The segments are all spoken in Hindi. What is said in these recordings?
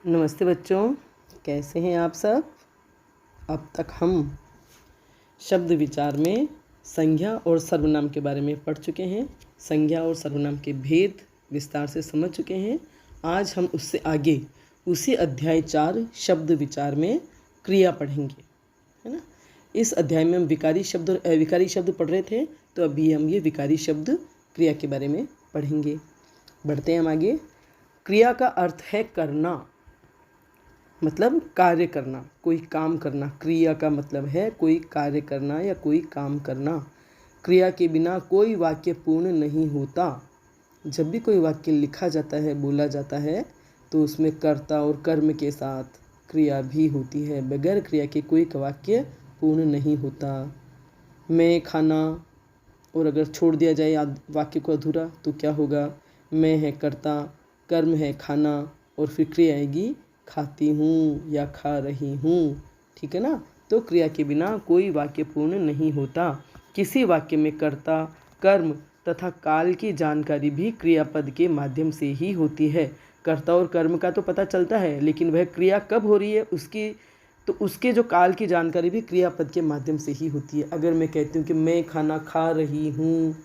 नमस्ते बच्चों, कैसे हैं आप सब। अब तक हम शब्द विचार में संज्ञा और सर्वनाम के बारे में पढ़ चुके हैं। संज्ञा और सर्वनाम के भेद विस्तार से समझ चुके हैं। आज हम उससे आगे उसी अध्याय 4 शब्द विचार में क्रिया पढ़ेंगे, है ना। इस अध्याय में हम विकारी शब्द और अविकारी शब्द पढ़ रहे थे, तो अभी हम ये विकारी शब्द क्रिया के बारे में पढ़ेंगे। बढ़ते हैं हम आगे। क्रिया का अर्थ है करना, मतलब कार्य करना, कोई काम करना। क्रिया का मतलब है कोई कार्य करना या कोई काम करना। क्रिया के बिना कोई वाक्य पूर्ण नहीं होता। जब भी कोई वाक्य लिखा जाता है, बोला जाता है, तो उसमें कर्ता और कर्म के साथ क्रिया भी होती है। बगैर क्रिया के कोई वाक्य पूर्ण नहीं होता। मैं खाना, और अगर छोड़ दिया जाए वाक्य को अधूरा तो क्या होगा। मैं है कर्ता, कर्म है खाना, और फिर क्रिया आएगी खाती हूँ या खा रही हूँ, ठीक है ना। तो क्रिया के बिना कोई वाक्य पूर्ण नहीं होता। किसी वाक्य में कर्ता, कर्म तथा काल की जानकारी भी क्रियापद के माध्यम से ही होती है। कर्ता और कर्म का तो पता चलता है, लेकिन वह क्रिया कब हो रही है उसके जो काल की जानकारी भी क्रियापद के माध्यम से ही होती है। अगर मैं कहती हूँ कि मैं खाना खा रही हूँ,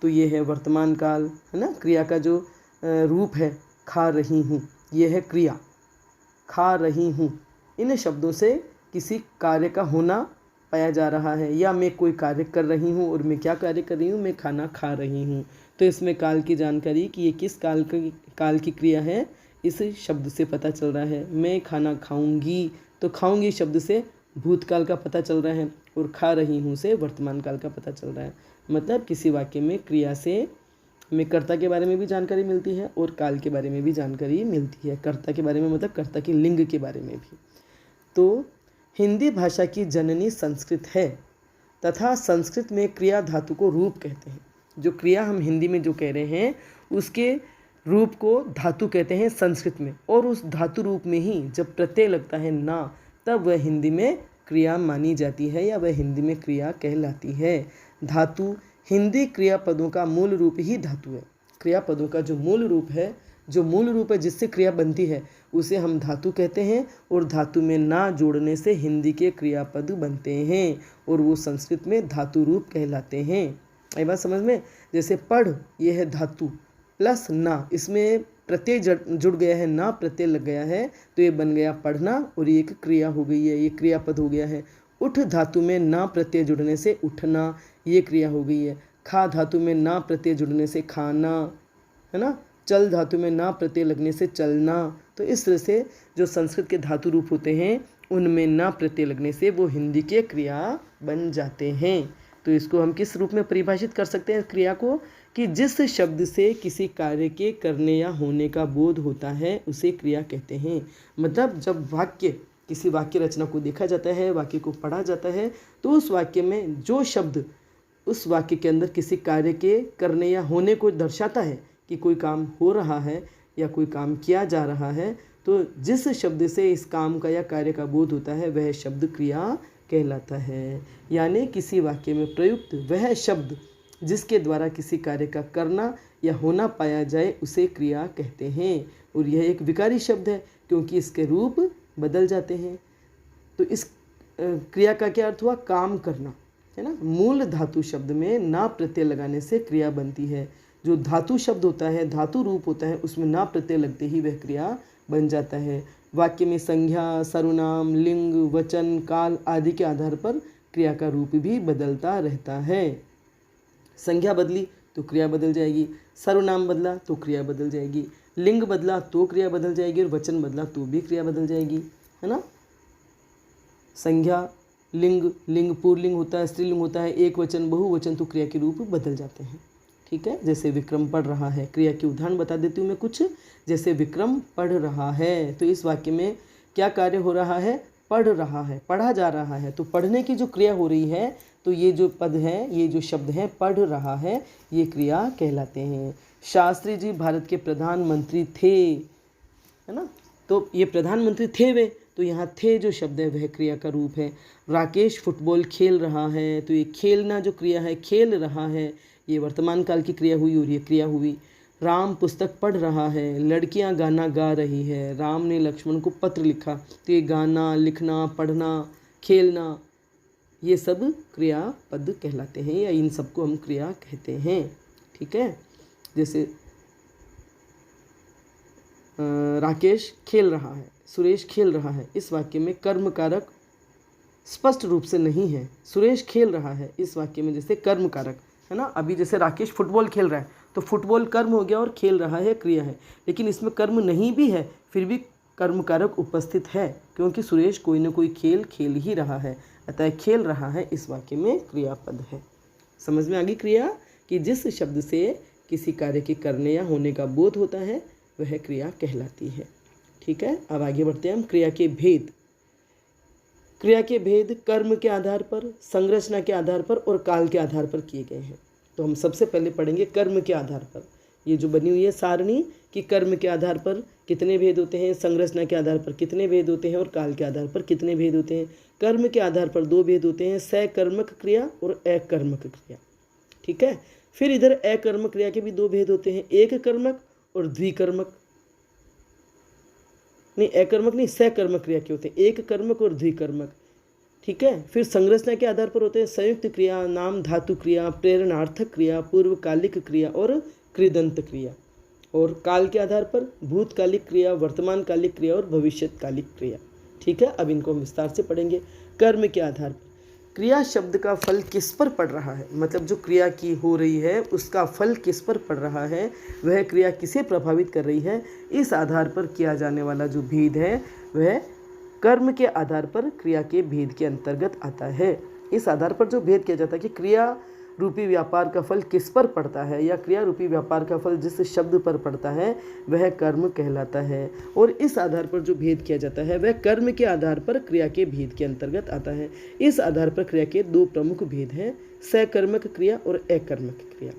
तो ये है वर्तमान काल, है ना। क्रिया का जो रूप है खा रही हूँ, ये है क्रिया। खा रही हूँ, इन शब्दों से किसी कार्य का होना पाया जा रहा है। या मैं कोई कार्य कर रही हूँ, और मैं क्या कार्य कर रही हूँ, मैं खाना खा रही हूँ। तो इसमें काल की जानकारी कि ये किस काल की क्रिया है, इस शब्द से पता चल रहा है। मैं खाना खाऊंगी, तो खाऊंगी शब्द से भूतकाल का पता चल रहा है, और खा रही हूँ से वर्तमान काल का पता चल रहा है। मतलब किसी वाक्य में क्रिया से हमें कर्ता के बारे में भी जानकारी मिलती है और काल के बारे में भी जानकारी मिलती है। कर्ता के बारे में मतलब कर्ता के लिंग के बारे में भी। तो हिंदी भाषा की जननी संस्कृत है, तथा संस्कृत में क्रिया धातु को रूप कहते हैं। जो क्रिया हम हिंदी में जो कह रहे हैं, उसके रूप को धातु कहते हैं संस्कृत में। और उस धातु रूप में ही जब प्रत्यय लगता है ना, तब वह हिंदी में क्रिया मानी जाती है, या वह हिंदी में क्रिया कहलाती है। धातु हिंदी क्रियापदों का मूल रूप ही धातु है। क्रियापदों का जो मूल रूप है, जिससे क्रिया बनती है, उसे हम धातु कहते हैं। और धातु में ना जोड़ने से हिंदी के क्रियापद बनते हैं, और वो संस्कृत में धातु रूप कहलाते हैं। ये बात समझ में। जैसे पढ़, ये है धातु प्लस ना, इसमें प्रत्यय जुड़ गया है, ना प्रत्यय लग गया है, तो ये बन गया पढ़ना, और ये एक क्रिया हो गई है, ये क्रियापद हो गया है। उठ धातु में ना प्रत्यय जुड़ने से उठना, ये क्रिया हो गई है। खा धातु में ना प्रत्यय जुड़ने से खाना, है ना। चल धातु में ना प्रत्यय लगने से चलना। तो इस तरह से जो संस्कृत के धातु रूप होते हैं, उनमें ना प्रत्यय लगने से वो हिंदी के क्रिया बन जाते हैं। तो इसको हम किस रूप में परिभाषित कर सकते हैं क्रिया को, कि जिस शब्द से किसी कार्य के करने या होने का बोध होता है, उसे क्रिया कहते हैं। मतलब जब किसी वाक्य रचना को देखा जाता है, वाक्य को पढ़ा जाता है, तो उस वाक्य में जो शब्द उस वाक्य के अंदर किसी कार्य के करने या होने को दर्शाता है, कि कोई काम हो रहा है या कोई काम किया जा रहा है, तो जिस शब्द से इस काम का या कार्य का बोध होता है, वह शब्द क्रिया कहलाता है। यानी किसी वाक्य में प्रयुक्त वह शब्द जिसके द्वारा किसी कार्य का करना या होना पाया जाए, उसे क्रिया कहते हैं। और यह एक विकारी शब्द है, क्योंकि इसके रूप बदल जाते हैं। तो इस क्रिया का क्या अर्थ हुआ, काम करना, है ना। मूल धातु शब्द में ना प्रत्यय लगाने से क्रिया बनती है। जो धातु शब्द होता है, धातु रूप होता है, उसमें ना प्रत्यय लगते ही वह क्रिया बन जाता है। वाक्य में संज्ञा, सर्वनाम, लिंग, वचन, काल आदि के आधार पर क्रिया का रूप भी बदलता रहता है। संज्ञा बदली तो क्रिया बदल जाएगी, सर्वनाम बदला तो क्रिया बदल जाएगी, लिंग बदला तो क्रिया बदल जाएगी, और वचन बदला तो भी क्रिया बदल जाएगी, है ना। संज्ञा, लिंग पुल्लिंग होता है, स्त्रीलिंग होता है, एक वचन, बहुवचन, तो क्रिया के रूप बदल जाते हैं। ठीक है। जैसे विक्रम पढ़ रहा है, क्रिया के उदाहरण बता देती हूँ मैं कुछ। जैसे विक्रम पढ़ रहा है, तो इस वाक्य में क्या कार्य हो रहा है, पढ़ रहा है, पढ़ा जा रहा है। तो पढ़ने की जो क्रिया हो रही है, तो ये जो पद है, ये जो शब्द है पढ़ रहा है, ये क्रिया कहलाते हैं। शास्त्री जी भारत के प्रधानमंत्री थे, है ना। तो ये प्रधानमंत्री थे वे, तो यहाँ थे जो शब्द है वह क्रिया का रूप है। राकेश फुटबॉल खेल रहा है, तो ये खेलना जो क्रिया है, खेल रहा है, ये वर्तमान काल की क्रिया हुई और ये क्रिया हुई। राम पुस्तक पढ़ रहा है, लड़कियां गाना गा रही है, राम ने लक्ष्मण को पत्र लिखा। तो ये गाना, लिखना, पढ़ना, खेलना, ये सब क्रियापद कहलाते हैं, या इन सबको हम क्रिया कहते हैं। ठीक है, जैसे राकेश खेल रहा है, सुरेश खेल रहा है, इस वाक्य में कर्म कारक स्पष्ट रूप से नहीं है। सुरेश खेल रहा है, इस वाक्य में जैसे कर्म कारक है ना। अभी जैसे राकेश फुटबॉल खेल रहा है, तो फुटबॉल कर्म हो गया और खेल रहा है क्रिया है, लेकिन इसमें कर्म नहीं भी है फिर भी कर्म कारक उपस्थित है, क्योंकि सुरेश कोई ना कोई खेल खेल ही रहा है, अतः खेल रहा है इस वाक्य में क्रियापद है। समझ में आ गई क्रिया कि जिस शब्द से किसी कार्य के करने या होने का बोध होता है वह क्रिया कहलाती है। ठीक है, अब आगे बढ़ते हैं हम। क्रिया के भेद। क्रिया के भेद कर्म के आधार पर, संरचना के आधार पर और काल के आधार पर किए गए हैं। तो हम सबसे पहले पढ़ेंगे कर्म के आधार पर। ये जो बनी हुई है सारणी कि कर्म के आधार पर कितने भेद होते हैं, संरचना के आधार पर कितने भेद होते हैं और काल के आधार पर कितने भेद होते हैं। कर्म के आधार पर 2 भेद होते हैं, सकर्मक क्रिया और अकर्मक क्रिया। ठीक है, फिर इधर अकर्मक क्रिया के भी 2 भेद होते हैं, एक कर्मक और द्विकर्मक। नहीं, अकर्मक नहीं, सकर्मक क्रिया के होते हैं, एक कर्मक और द्विकर्मक। ठीक है, फिर संरचना के आधार पर होते हैं संयुक्त क्रिया, नाम धातु क्रिया, प्रेरणार्थक क्रिया, पूर्वकालिक क्रिया और कृदंत क्रिया। और काल के आधार पर भूतकालिक क्रिया, वर्तमानकालिक क्रिया और भविष्यकालिक क्रिया। ठीक है, अब इनको हम विस्तार से पढ़ेंगे। कर्म के आधार पर क्रिया शब्द का फल किस पर पड़ रहा है, मतलब जो क्रिया की हो रही है उसका फल किस पर पड़ रहा है, वह क्रिया किसे प्रभावित कर रही है, इस आधार पर किया जाने वाला जो भेद है वह कर्म के आधार पर क्रिया के भेद के अंतर्गत आता है। इस आधार पर जो भेद किया जाता है कि क्रिया रूपी व्यापार का फल किस पर पड़ता है, या क्रिया रूपी व्यापार का फल जिस शब्द पर पड़ता है वह कर्म कहलाता है। और इस आधार पर जो भेद किया जाता है वह कर्म के आधार पर क्रिया के भेद के अंतर्गत आता है। इस आधार पर क्रिया के 2 प्रमुख भेद हैं, सकर्मक क्रिया और अकर्मक क्रिया।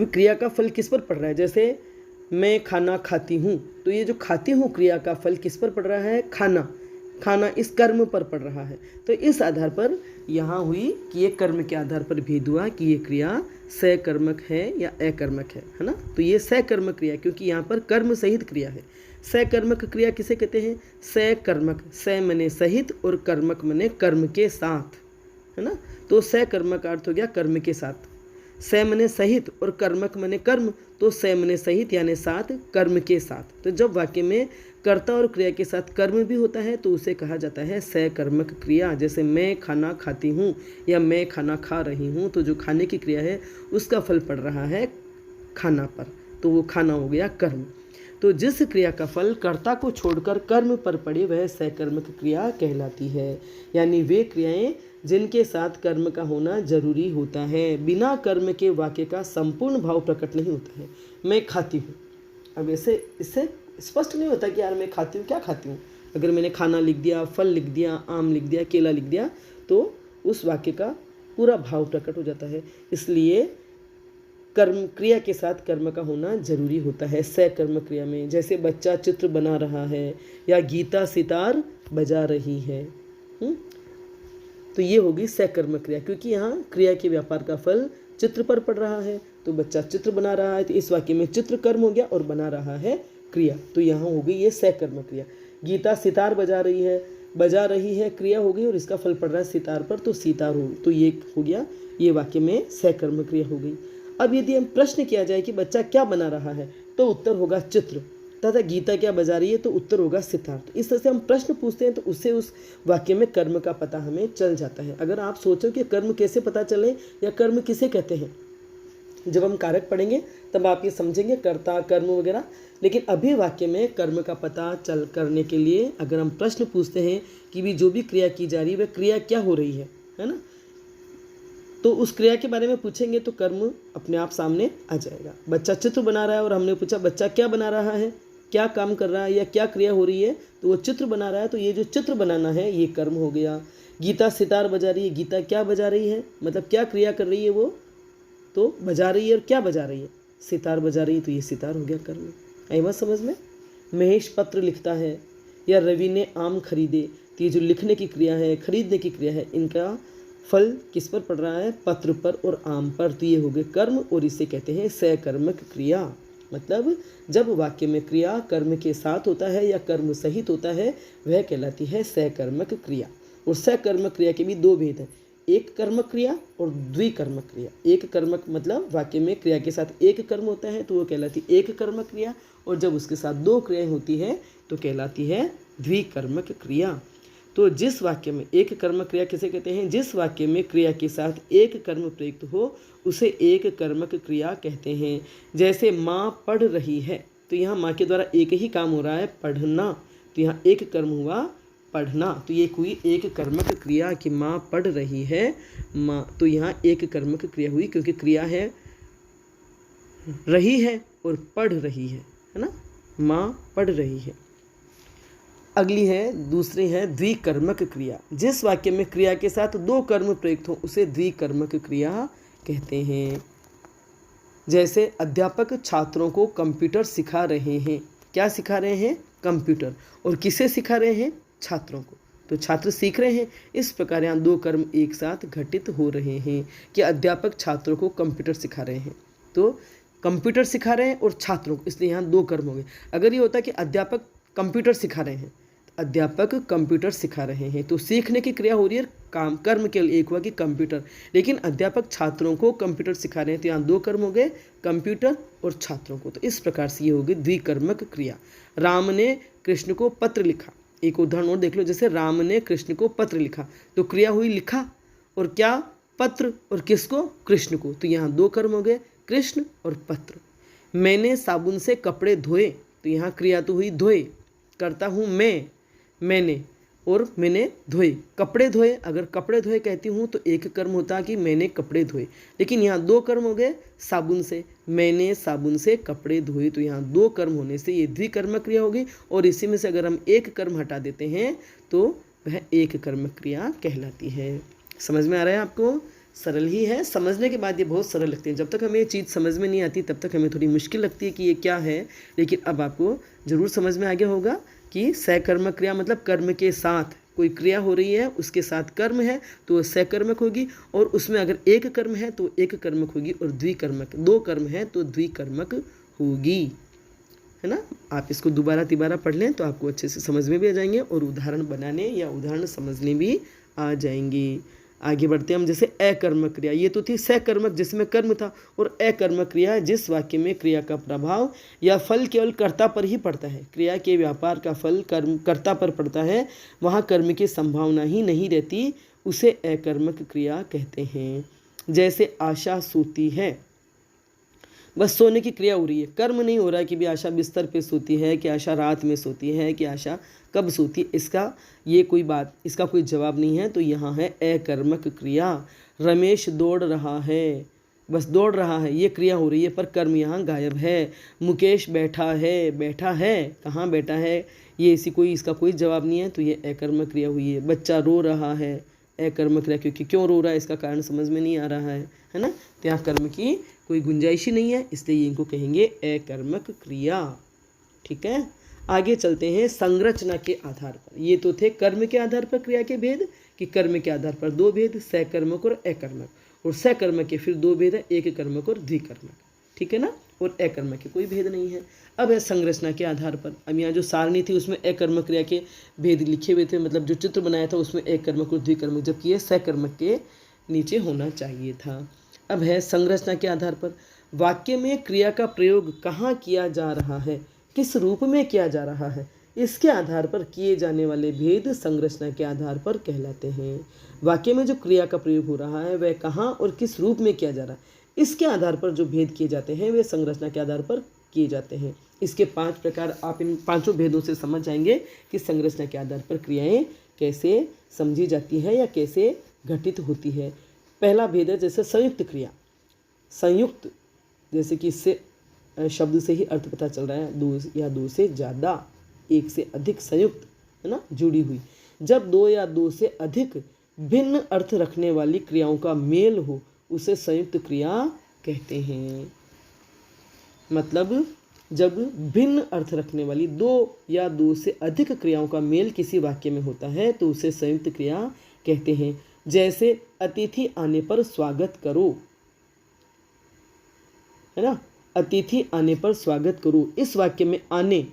क्रिया का फल किस पर पड़ रहा है, जैसे मैं खाना खाती हूँ, तो ये जो खाती हूँ क्रिया का फल किस पर पड़ रहा है, खाना। खाना इस कर्म पर पड़ रहा है, तो इस आधार पर यहाँ हुई कि ये कर्म के आधार पर भेद हुआ कि ये क्रिया सकर्मक है या अकर्मक है ना। तो ये सकर्मक क्रिया, क्योंकि यहाँ पर कर्म सहित क्रिया है। सकर्मक क्रिया किसे कहते हैं, सकर्मक, स मने सहित और कर्मक मने कर्म के साथ, है ना। तो सकर्मक का अर्थ हो गया कर्म के साथ, स मने सहित और कर्मक मने कर्म, तो स मने सहित यानी साथ, कर्म के साथ। तो जब वाक्य में कर्ता और क्रिया के साथ कर्म भी होता है तो उसे कहा जाता है सकर्मक क्रिया। जैसे मैं खाना खाती हूँ या मैं खाना खा रही हूँ, तो जो खाने की क्रिया है उसका फल पड़ रहा है खाना पर, तो वो खाना हो गया कर्म। तो जिस क्रिया का फल कर्ता को छोड़कर कर्म पर पड़े वह सकर्मक क्रिया कहलाती है। यानी वे क्रियाएं जिनके साथ कर्म का होना जरूरी होता है, बिना कर्म के वाक्य का संपूर्ण भाव प्रकट नहीं होता है। मैं खाती हूँ, अब ऐसे इससे स्पष्ट नहीं होता कि यार मैं खाती हूँ, क्या खाती हूँ। अगर मैंने खाना लिख दिया, फल लिख दिया, आम लिख दिया, केला लिख दिया, तो उस वाक्य का पूरा भाव प्रकट हो जाता है। इसलिए कर्म क्रिया के साथ कर्म का होना जरूरी होता है सकर्म क्रिया में। जैसे बच्चा चित्र बना रहा है या गीता सितार बजा रही है, तो ये होगी सकर्म क्रिया, क्योंकि यहाँ क्रिया के व्यापार का फल चित्र पर पड़ रहा है। तो बच्चा चित्र बना रहा है, तो इस वाक्य में चित्र कर्म हो गया और बना रहा है क्रिया, तो यहाँ हो गई ये सकर्म क्रिया। गीता सितार बजा रही है क्रिया हो गई और इसका फल पड़ रहा है सितार पर, तो सितार हो, तो ये हो गया, ये वाक्य में सकर्म क्रिया हो गई। अब यदि हम प्रश्न किया जाए कि बच्चा क्या बना रहा है, तो उत्तर होगा चित्र, तथा गीता क्या बजा रही है, तो उत्तर होगा सितार। तो इस तरह से हम प्रश्न पूछते हैं तो उससे उस वाक्य में कर्म का पता हमें चल जाता है। अगर आप सोचो कि कर्म कैसे पता चले या कर्म किसे कहते हैं, जब हम कारक पढ़ेंगे तब आप ये समझेंगे कर्ता कर्म वगैरह। लेकिन अभी वाक्य में कर्म का पता चल करने के लिए अगर हम प्रश्न पूछते हैं कि भी जो भी क्रिया की जा रही है वह क्रिया क्या हो रही है ना, तो उस क्रिया के बारे में पूछेंगे तो कर्म अपने आप सामने आ जाएगा। बच्चा चित्र बना रहा है और हमने पूछा बच्चा क्या बना रहा है, क्या काम कर रहा है या क्या क्रिया हो रही है, तो वो चित्र बना रहा है, तो ये जो चित्र बनाना है ये कर्म हो गया। गीता सितार बजा रही है, गीता क्या बजा रही है, मतलब क्या क्रिया कर रही है वो, तो बजा रही है और क्या बजा रही है, सितार बजा रही है, तो ये सितार हो गया कर्म। आई बात समझ में। महेश पत्र लिखता है या रवि ने आम खरीदे, तो ये जो लिखने की क्रिया है, खरीदने की क्रिया है, इनका फल किस पर पड़ रहा है? पत्र पर और आम पर। तो ये हो गए कर्म और इसे कहते हैं सकर्मक क्रिया। मतलब जब वाक्य में क्रिया कर्म के साथ होता है या कर्म सहित होता है वह कहलाती है सकर्मक क्रिया। और सकर्मक क्रिया के भी दो भेद हैं, एक कर्मक क्रिया और द्विकर्मक क्रिया। एक कर्मक मतलब वाक्य में क्रिया के साथ एक कर्म होता है तो वो कहलाती है एक कर्मक क्रिया, और जब उसके साथ दो क्रियाएं होती है तो कहलाती है द्विकर्मक क्रिया। तो जिस वाक्य में एक कर्मक क्रिया किसे कहते हैं? जिस वाक्य में क्रिया के साथ एक कर्म प्रयुक्त हो उसे एक कर्मक क्रिया कहते हैं। जैसे माँ पढ़ रही है, तो यहाँ माँ के द्वारा एक ही काम हो रहा है, पढ़ना। तो यहाँ एक कर्म हुआ पढ़ना, तो ये हुई एक कर्मक क्रिया कि माँ पढ़ रही है। माँ, तो यहाँ एक कर्मक क्रिया हुई क्योंकि क्रिया है रही है और पढ़ रही है ना, माँ पढ़ रही है। अगली है, दूसरी है द्विकर्मक क्रिया। जिस वाक्य में क्रिया के साथ दो कर्म प्रयुक्त हो उसे द्विकर्मक क्रिया कहते हैं। जैसे अध्यापक छात्रों को कंप्यूटर सिखा रहे हैं। क्या सिखा रहे हैं? कंप्यूटर। और किसे सिखा रहे हैं? छात्रों को। तो छात्र सीख रहे हैं। इस प्रकार यहाँ दो कर्म एक साथ घटित हो रहे हैं कि अध्यापक छात्रों को कंप्यूटर सिखा रहे हैं। तो कंप्यूटर सिखा रहे हैं और छात्रों को, इसलिए यहाँ दो कर्म हो गए। अगर ये होता कि अध्यापक कंप्यूटर सिखा रहे हैं, अध्यापक कंप्यूटर सिखा रहे हैं, तो सीखने की क्रिया हो रही है, काम कर्म केवल एक हुआ कि कंप्यूटर। लेकिन अध्यापक छात्रों को कंप्यूटर सिखा रहे हैं तो यहाँ दो कर्म हो गए, कंप्यूटर और छात्रों को। तो इस प्रकार से ये होगी द्विकर्मक क्रिया। राम ने कृष्ण को पत्र लिखा। एक उदाहरण और देख लो, जैसे राम ने कृष्ण को पत्र लिखा, तो क्रिया हुई लिखा, और क्या? पत्र, और किसको? कृष्ण को। तो यहाँ दो कर्म हो गए, कृष्ण और पत्र। मैंने साबुन से कपड़े धोए, तो यहाँ क्रिया तो हुई धोए, करता हूँ मैं, मैंने, और मैंने धोए। कपड़े धोए, अगर कपड़े धोए कहती हूँ तो एक कर्म होता कि मैंने कपड़े धोए, लेकिन यहाँ दो कर्म हो गए, साबुन से, मैंने साबुन से कपड़े धोए। तो यहाँ दो कर्म होने से ये द्विकर्मक क्रिया होगी, और इसी में से अगर हम एक कर्म हटा देते हैं तो वह एक कर्मक क्रिया कहलाती है। समझ में आ रहा है आपको? सरल ही है, समझने के बाद ये बहुत सरल लगती है। जब तक हमें ये चीज़ समझ में नहीं आती तब तक हमें थोड़ी मुश्किल लगती है कि ये क्या है, लेकिन अब आपको ज़रूर समझ में आ गया होगा कि सकर्मक क्रिया मतलब कर्म के साथ कोई क्रिया हो रही है, उसके साथ कर्म है तो सकर्मक होगी, और उसमें अगर एक कर्म है तो एक कर्मक होगी, और द्विकर्मक, दो कर्म है तो द्विकर्मक होगी, है ना। आप इसको दोबारा तिबारा पढ़ लें तो आपको अच्छे से समझ में भी आ जाएंगे, और उदाहरण बनाने या उदाहरण समझने भी आ जाएंगे। आगे बढ़ते हैं हम। जैसे अकर्मक क्रिया, ये तो थी सकर्मक जिसमें कर्म था, और अकर्मक क्रिया जिस वाक्य में क्रिया का प्रभाव या फल केवल कर्ता पर ही पड़ता है, क्रिया के व्यापार का फल कर्म कर्ता पर पड़ता है, वहाँ कर्म की संभावना ही नहीं रहती, उसे अकर्मक क्रिया कहते हैं। जैसे आशा सोती है, बस सोने की क्रिया हो रही है, कर्म नहीं हो रहा है कि भी आशा बिस्तर पे सोती है, कि आशा रात में सोती है, कि आशा कब सोती है, इसका ये कोई बात, इसका कोई जवाब नहीं है। तो यहाँ है अकर्मक क्रिया। रमेश दौड़ रहा है, बस दौड़ रहा है, ये क्रिया हो रही है पर कर्म यहाँ गायब है। मुकेश बैठा है, बैठा है, कहाँ बैठा है, ये इसी कोई, इसका कोई जवाब नहीं है, तो ये अकर्मक क्रिया हुई है। बच्चा रो रहा है, अकर्मक क्रिया, क्योंकि क्यों रो रहा है इसका कारण समझ में नहीं आ रहा है ना, तो यहाँ कर्म की कोई गुंजाइश ही नहीं है, इसलिए इनको कहेंगे अकर्मक क्रिया। ठीक है, आगे चलते हैं संरचना के आधार पर। ये तो थे कर्म के आधार पर क्रिया के भेद, कि कर्म के आधार पर दो भेद, सकर्मक और अकर्मक, और सकर्मक के फिर दो भेद है, एक कर्मक और द्विकर्मक। ठीक है ना, और अकर्मक के कोई भेद नहीं है। अब है संरचना के आधार पर। अब यहाँ जो सारणी थी उसमें अकर्मक क्रिया के भेद लिखे हुए थे, मतलब जो चित्र बनाया था उसमें अकर्मक और द्विकर्मक, जबकि ये सकर्मक के नीचे होना चाहिए था। अब है संरचना के आधार पर। वाक्य में क्रिया का प्रयोग कहाँ किया जा रहा है, किस रूप में किया जा रहा है, इसके आधार पर किए जाने वाले भेद संरचना के आधार पर कहलाते हैं। वाक्य में जो क्रिया का प्रयोग हो रहा है वह कहाँ और किस रूप में किया जा रहा है, इसके आधार पर जो भेद किए जाते हैं वे संरचना के आधार पर किए जाते हैं। इसके 5 प्रकार आप इन 5 भेदों से समझ जाएंगे कि संरचना के आधार पर क्रियाएं कैसे समझी जाती है या कैसे घटित होती है। पहला भेद है जैसे संयुक्त क्रिया। संयुक्त, जैसे कि इससे शब्द से ही अर्थ पता चल रहा है, दो या दो से ज़्यादा, एक से अधिक, संयुक्त है ना, जुड़ी हुई। जब दो या दो से अधिक भिन्न अर्थ रखने वाली क्रियाओं का मेल हो उसे संयुक्त क्रिया कहते हैं। मतलब जब भिन्न अर्थ रखने वाली दो या दो से अधिक क्रियाओं का मेल किसी वाक्य में होता है तो उसे संयुक्त क्रिया कहते हैं। जैसे अतिथि आने पर स्वागत करो, है ना, अतिथि आने पर स्वागत करो। इस वाक्य में आने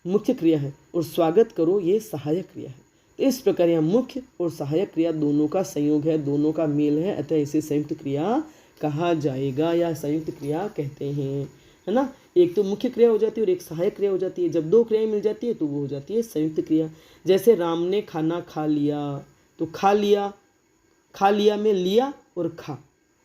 मुख्य क्रिया है और स्वागत करो ये सहायक क्रिया है। तो इस प्रकार यहाँ मुख्य और सहायक क्रिया दोनों का संयोग है, दोनों का मेल है, अतः इसे संयुक्त क्रिया कहा जाएगा या संयुक्त क्रिया कहते हैं, है ना। एक तो मुख्य क्रिया हो जाती है और एक सहायक क्रिया हो जाती है। जब दो क्रियाएं मिल जाती है तो वो हो जाती है संयुक्त क्रिया। जैसे राम ने खाना खा लिया, तो खा लिया, खा लिया में लिया और खा,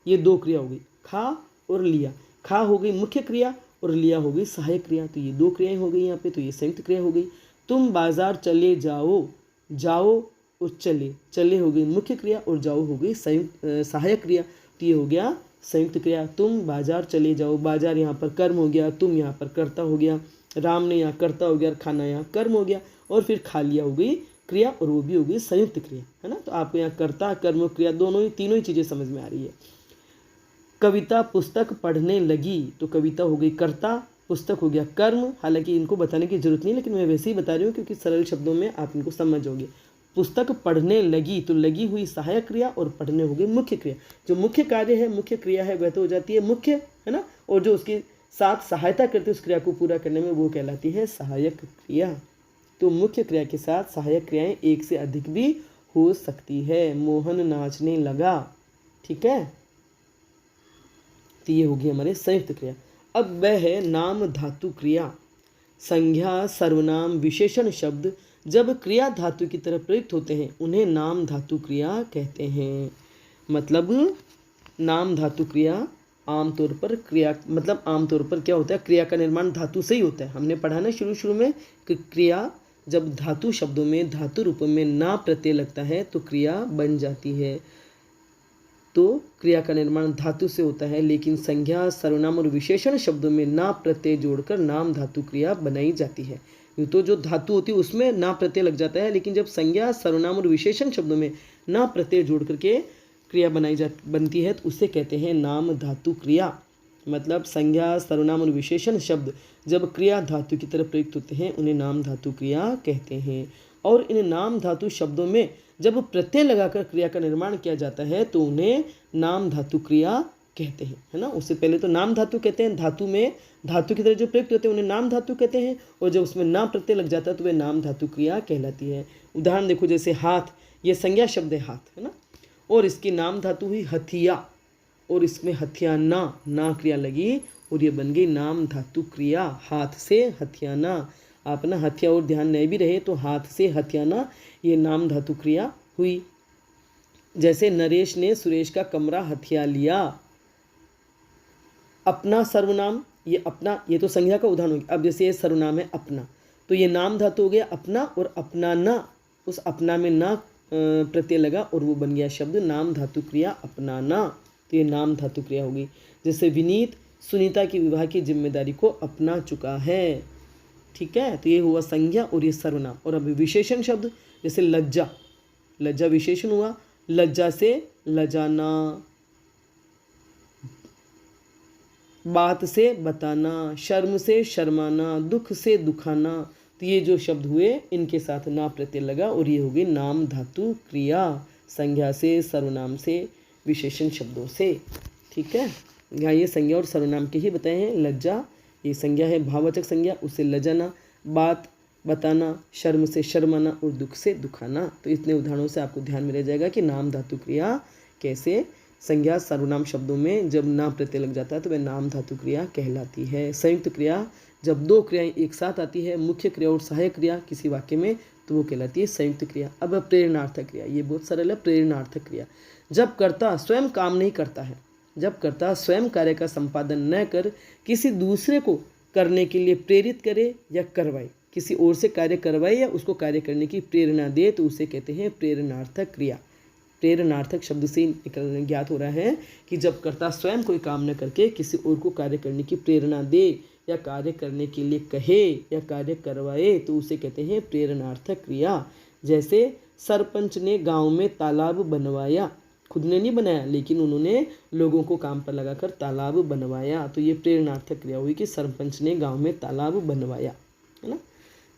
ये दो क्रिया हो गई, खा और लिया। खा हो गई मुख्य क्रिया और लिया हो गई सहायक क्रिया, तो ये दो क्रियाएं हो गई यहाँ पे, तो ये संयुक्त क्रिया हो गई। तुम बाजार चले जाओ, जाओ और चले, चले हो गई मुख्य क्रिया और जाओ हो गई सहायक क्रिया, तो ये हो गया संयुक्त क्रिया। तुम बाजार चले जाओ, बाजार यहाँ पर कर्म हो गया, तुम यहाँ पर कर्ता हो गया, राम ने यहाँ कर्ता हो गया, खाना यहाँ कर्म हो गया, और फिर खा लिया हो गई क्रिया और वो भी हो गई संयुक्त क्रिया, है ना। तो आपको यहाँ कर्ता कर्म क्रिया दोनों ही तीनों ही चीज़ें समझ में आ रही है। कविता पुस्तक पढ़ने लगी, तो कविता हो गई कर्ता, पुस्तक हो गया कर्म। हालांकि इनको बताने की जरूरत नहीं, लेकिन मैं वैसे ही बता रही हूँ क्योंकि सरल शब्दों में आप इनको समझोगे। पुस्तक पढ़ने लगी, तो लगी हुई सहायक क्रिया और पढ़ने हो गई मुख्य क्रिया। जो मुख्य कार्य है, मुख्य क्रिया है, वह तो हो जाती है मुख्य, है ना, और जो उसके साथ सहायता करती है उस क्रिया को पूरा करने में, वो कहलाती है सहायक क्रिया। तो मुख्य क्रिया के साथ सहायक क्रियाएं एक से अधिक भी हो सकती है। मोहन नाचने लगा, ठीक है, तो ये होगी हमारे संयुक्त क्रिया। अब वह है नाम धातु क्रिया। संज्ञा सर्वनाम विशेषण शब्द जब क्रिया धातु की तरह प्रयुक्त होते हैं उन्हें नाम धातु क्रिया कहते हैं। मतलब नाम धातु क्रिया आमतौर पर क्रिया, मतलब आमतौर पर क्या होता है, क्रिया का निर्माण धातु से ही होता है। हमने पढ़ा ना शुरू में कि क्रिया जब धातु शब्दों में धातु रूप में ना प्रत्यय लगता है तो क्रिया बन जाती है। तो क्रिया का निर्माण धातु से होता है, लेकिन संज्ञा सर्वनाम और विशेषण शब्दों में ना प्रत्यय जोड़कर नाम धातु क्रिया बनाई जाती है। तो जो धातु होती है उसमें ना प्रत्यय लग जाता है, लेकिन जब संज्ञा सर्वनाम और विशेषण शब्दों में ना प्रत्यय जोड़ करके क्रिया बनती है तो उसे कहते हैं नाम धातु क्रिया। मतलब संज्ञा सर्वनाम और विशेषण शब्द जब क्रिया धातु की तरह प्रयुक्त होते हैं उन्हें नाम धातु क्रिया कहते हैं। और इन नाम धातु शब्दों में जब प्रत्यय लगाकर क्रिया का निर्माण किया जाता है तो उन्हें नाम धातु क्रिया कहते हैं, है ना। उससे पहले तो नाम धातु कहते हैं, धातु में धातु की तरह जो प्रयुक्त होते हैं उन्हें नाम धातु कहते हैं, और जब उसमें नाम प्रत्यय लग जाता है तो वे नाम धातु क्रिया कहलाती है। उदाहरण देखो, जैसे हाथ, ये संज्ञा शब्द है हाथ, है ना, और इसकी नाम धातु हुई हथिया, और इसमें हथियाना ना क्रिया लगी और ये बन गई नाम धातु क्रिया। हाथ से हथियाना, आप ना हथिया और ध्यान नहीं भी रहे तो हाथ से हथियाना ये नाम धातु क्रिया हुई। जैसे नरेश ने सुरेश का कमरा हथिया लिया। अपना सर्वनाम, ये अपना, ये तो संज्ञा का उदाहरण हो गया। अब जैसे ये सर्वनाम है अपना, तो ये नाम धातु हो गया अपना, और अपना ना, उस अपना में ना प्रत्यय लगा और वो बन गया शब्द नाम धातु क्रिया अपनाना, तो ये नाम धातु क्रिया होगी। जैसे विनीत सुनीता की विवाह की जिम्मेदारी को अपना चुका है, ठीक है, तो ये हुआ संज्ञा और ये सर्वनाम। और अब विशेषण शब्द, जैसे लज्जा, लज्जा विशेषण हुआ, लज्जा से लजाना, बात से बताना, शर्म से शर्माना, दुख से दुखाना, तो ये जो शब्द हुए इनके साथ ना प्रत्यय लगा और ये हो गई नाम धातु क्रिया, संज्ञा से, सर्वनाम से, विशेषण शब्दों से, ठीक है। यहाँ ये संज्ञा और सर्वनाम के ही बताए हैं। लज्जा ये संज्ञा है, भाववाचक संज्ञा, उससे लजाना, बात बताना, शर्म से शर्माना और दुख से दुखाना। तो इतने उदाहरणों से आपको ध्यान में रह जाएगा कि नाम धातु क्रिया कैसे संज्ञा सर्वनाम शब्दों में जब नाम प्रत्यय लग जाता है तो वह नाम धातु क्रिया कहलाती है। संयुक्त क्रिया जब दो क्रियाएं एक साथ आती है, मुख्य क्रिया और सहायक क्रिया किसी वाक्य में, तो वो कहलाती है संयुक्त क्रिया। अब प्रेरणार्थक क्रिया, ये बहुत सरल है। प्रेरणार्थक क्रिया जब कर्ता स्वयं काम नहीं करता है, जब कर्ता स्वयं कार्य का संपादन न कर किसी दूसरे को करने के लिए प्रेरित करे या करवाए, किसी और से कार्य करवाए या उसको कार्य करने की प्रेरणा दे, तो उसे कहते हैं प्रेरणार्थक क्रिया। प्रेरणार्थक शब्द से ज्ञात हो रहा है कि जब कर्ता स्वयं कोई काम न करके किसी और को कार्य करने की प्रेरणा दे या कार्य करने के लिए कहे या कार्य करवाए, तो उसे कहते हैं प्रेरणार्थक क्रिया। जैसे सरपंच ने गांव में तालाब बनवाया, खुद ने नहीं बनाया लेकिन उन्होंने लोगों को काम पर लगाकर तालाब बनवाया, तो ये प्रेरणार्थक क्रिया हुई कि सरपंच ने गांव में तालाब बनवाया, है ना।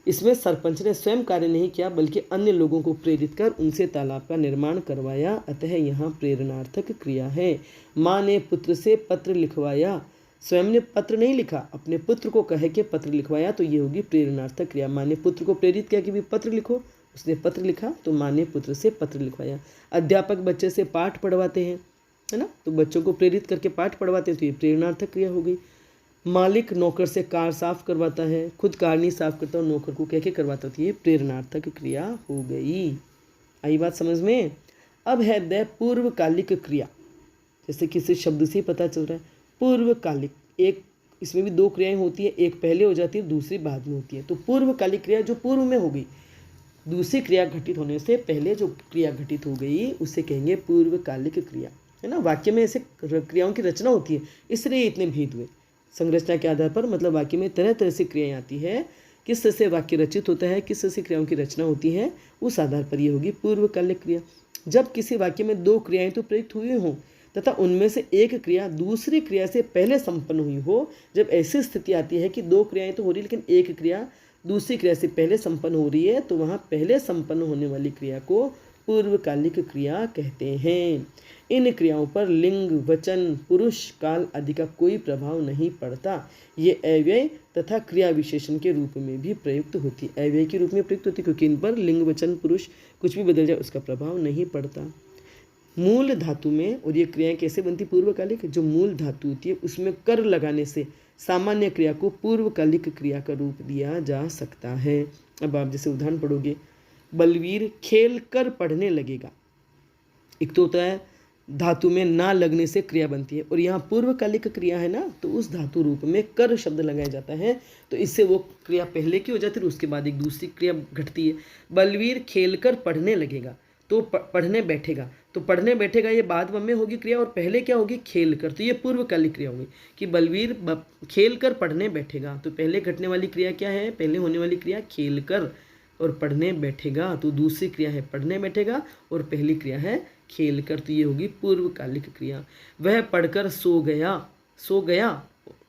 इसमें सरपंच ने स्वयं कार्य नहीं किया बल्कि अन्य लोगों को प्रेरित कर उनसे तालाब का निर्माण करवाया, अतः यहाँ प्रेरणार्थक क्रिया है। माँ ने पुत्र से पत्र लिखवाया, स्वयं ने पत्र नहीं लिखा, अपने पुत्र को कहे कि पत्र लिखवाया, तो ये होगी प्रेरणार्थक क्रिया। माँ ने पुत्र को प्रेरित किया कि भी पत्र लिखो, उसने पत्र लिखा तो माँ ने पुत्र से पत्र लिखवाया। अध्यापक बच्चे से पाठ पढ़वाते हैं, है ना, तो बच्चों को प्रेरित करके पाठ पढ़वाते हैं, तो ये प्रेरणार्थक क्रिया हो गई। मालिक नौकर से कार साफ करवाता है, खुद कार नहीं साफ करता और नौकर को कह के करवाता, तो ये प्रेरणार्थक क्रिया हो गई। आई बात समझ में। अब है द पूर्वकालिक क्रिया, जैसे किसी शब्द से पता चल रहा है पूर्वकालिक, एक इसमें भी दो क्रियाएं होती है, एक पहले हो जाती है दूसरी बाद में होती है। तो पूर्वकालिक क्रिया जो पूर्व में हो गई, दूसरी क्रिया घटित होने से पहले जो क्रिया घटित हो गई उसे कहेंगे पूर्वकालिक क्रिया, है ना। वाक्य में ऐसे क्रियाओं की रचना होती है, इसलिए इतने भेद हुए। संरचना के आधार पर मतलब वाक्य में तरह तरह से क्रियाएं आती है, किस तरह से वाक्य रचित होता है, किस तरह से क्रियाओं की रचना होती है, उस आधार पर ये होगी पूर्वकालिक क्रिया। जब किसी वाक्य में दो क्रियाएं तो प्रयुक्त हुई हों तथा उनमें से एक क्रिया दूसरी क्रिया से पहले संपन्न हुई हो, जब ऐसी स्थिति आती है कि दो क्रियाएं तो हो रही लेकिन एक क्रिया दूसरी क्रिया से पहले संपन्न हो रही है, तो वहाँ पहले संपन्न होने वाली क्रिया को पूर्वकालिक क्रिया कहते हैं। इन क्रियाओं पर लिंग, वचन, पुरुष, काल आदि का कोई प्रभाव नहीं पड़ता। ये अव्यय तथा क्रिया विशेषण के रूप में भी प्रयुक्त होती है, अव्यय के रूप में प्रयुक्त होती है क्योंकि इन पर लिंग, वचन, पुरुष कुछ भी बदल जाए उसका प्रभाव नहीं पड़ता। मूल धातु में, और ये क्रियाएं कैसे बनती पूर्वकालिक, जो मूल धातु होती है उसमें कर लगाने से सामान्य क्रिया को पूर्वकालिक क्रिया का रूप दिया जा सकता है। अब आप जैसे उदाहरण पढ़ोगे, बलवीर खेल कर पढ़ने लगेगा। एक तो होता है धातु में ना लगने से क्रिया बनती है, और यहाँ पूर्वकालिक क्रिया है ना, तो उस धातु रूप में कर शब्द लगाया जाता है, तो इससे वो क्रिया पहले की हो जाती है, उसके बाद एक दूसरी क्रिया घटती है। बलवीर खेल कर पढ़ने लगेगा, तो पढ़ने बैठेगा, तो पढ़ने बैठेगा ये बाद में होगी क्रिया, और पहले क्या होगी खेल कर, तो ये पूर्वकालिक क्रिया होगी कि बलवीर खेल कर पढ़ने बैठेगा। तो पहले घटने वाली क्रिया क्या है, पहले होने वाली क्रिया खेल कर, और पढ़ने बैठेगा तो दूसरी क्रिया है पढ़ने बैठेगा, और पहली क्रिया है खेल कर, तो ये होगी पूर्वकालिक क्रिया। वह पढ़कर सो गया, सो गया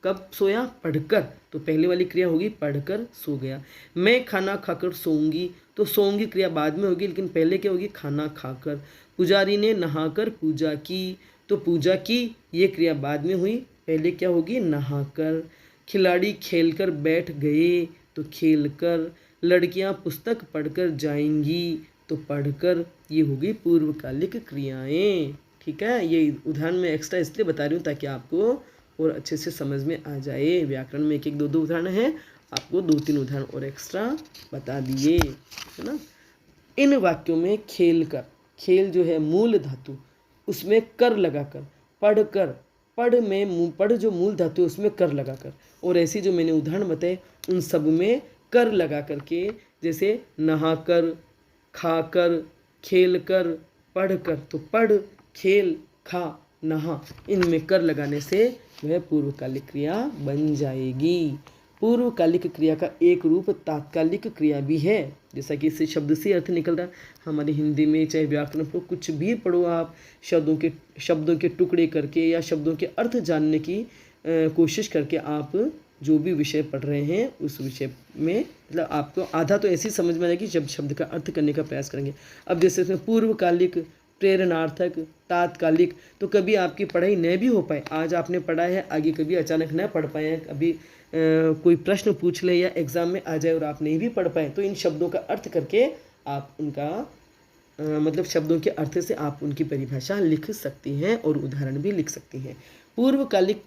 कब सोया, पढ़कर, तो पहले वाली क्रिया होगी पढ़कर सो गया। मैं खाना खाकर सोऊंगी, तो सोऊंगी क्रिया बाद में होगी लेकिन पहले क्या होगी खाना खाकर। पुजारी ने नहाकर पूजा की, तो पूजा की ये क्रिया बाद में हुई, पहले क्या होगी नहाकर। खिलाड़ी खेलकर बैठ गए, तो खेलकर। लड़कियां पुस्तक पढ़कर जाएंगी, तो पढ़कर, ये होगी पूर्वकालिक क्रियाएं। ठीक है, ये उदाहरण मैं एक्स्ट्रा इसलिए बता रही हूँ ताकि आपको और अच्छे से समझ में आ जाए। व्याकरण में एक एक दो दो उदाहरण हैं, आपको दो तीन उदाहरण और एक्स्ट्रा बता दिए, है ना। इन वाक्यों में खेल कर, खेल जो है मूल धातु उसमें कर लगाकर, पढ़कर, पढ़ जो मूल धातु है उसमें कर लगाकर, और ऐसी जो मैंने उदाहरण बताए उन सब में कर लगा करके, जैसे नहाकर, खाकर, खेलकर, पढ़कर, तो पढ़, खेल, खा, नहा, इनमें कर लगाने से वह पूर्वकालिक क्रिया बन जाएगी। पूर्वकालिक क्रिया का एक रूप तात्कालिक क्रिया भी है, जैसा कि इस शब्द से अर्थ निकल रहा है। हमारी हिंदी में चाहे व्याकरण पढ़ो, कुछ भी पढ़ो आप, शब्दों के टुकड़े करके या शब्दों के अर्थ जानने की कोशिश करके आप जो भी विषय पढ़ रहे हैं उस विषय में मतलब आपको आधा तो ऐसी समझ में आएगी जब शब्द का अर्थ करने का प्रयास करेंगे। अब जैसे इसमें पूर्वकालिक, प्रेरणार्थक, तात्कालिक, तो कभी आपकी पढ़ाई न भी हो पाए, आज आपने पढ़ा है आगे कभी अचानक न पढ़ पाए, कभी कोई प्रश्न पूछ ले या एग्ज़ाम में आ जाए और आप नहीं भी पढ़ पाए, तो इन शब्दों का अर्थ करके आप उनका मतलब शब्दों के अर्थ से आप उनकी परिभाषा लिख सकती हैं और उदाहरण भी लिख सकती हैं। पूर्वकालिक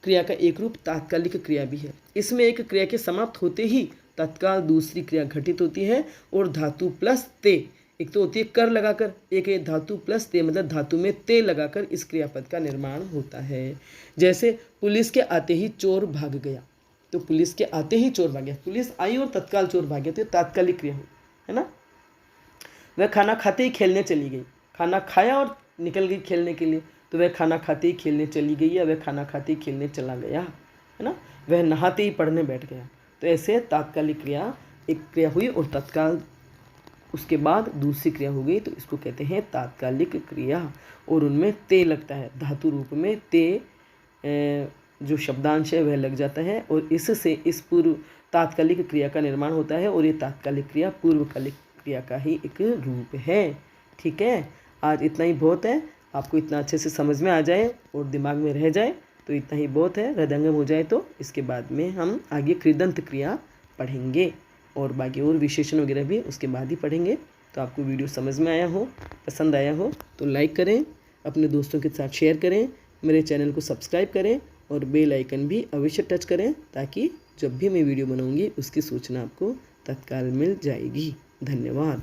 क्रिया का एक रूप तात्कालिक क्रिया भी है। इसमें एक क्रिया के समाप्त होते ही तत्काल दूसरी क्रिया घटित होती है और धातु प्लस ते, एक तो होती है कर लगाकर, एक है धातु प्लस ते मतलब धातु में ते लगाकर इस क्रियापद का निर्माण होता है। जैसे पुलिस के आते ही चोर भाग गया, तो पुलिस के आते ही चोर भाग गया, पुलिस आई और तत्काल चोर भाग गया, तो तात्कालिक क्रिया हुई, है ना। वह खाना खाते ही खेलने चली गई, खाना खाया और निकल गई खेलने के लिए, तो वह खाना खाते ही खेलने चली गई या वह खाना खाते ही खेलने चला गया, है ना। वह नहाते ही पढ़ने बैठ गया, तो ऐसे तात्कालिक क्रिया एक क्रिया हुई और तत्काल उसके बाद दूसरी क्रिया हो गई, तो इसको कहते हैं तात्कालिक क्रिया। और उनमें ते लगता है, धातु रूप में ते जो शब्दांश है वह लग जाता है और इससे इस तात्कालिक क्रिया का निर्माण होता है और ये तात्कालिक क्रिया पूर्वकालिक क्रिया का ही एक रूप है। ठीक है, आज इतना ही बहुत है। आपको इतना अच्छे से समझ में आ जाए और दिमाग में रह जाए तो इतना ही बहुत है। हृदयंगम हो जाए तो इसके बाद में हम आगे कृदंत क्रिया पढ़ेंगे और बाकी और विशेषण वगैरह भी उसके बाद ही पढ़ेंगे। तो आपको वीडियो समझ में आया हो, पसंद आया हो तो लाइक करें, अपने दोस्तों के साथ शेयर करें, मेरे चैनल को सब्सक्राइब करें और बेल आइकन भी अवश्य टच करें ताकि जब भी मैं वीडियो बनाऊंगी उसकी सूचना आपको तत्काल मिल जाएगी। धन्यवाद।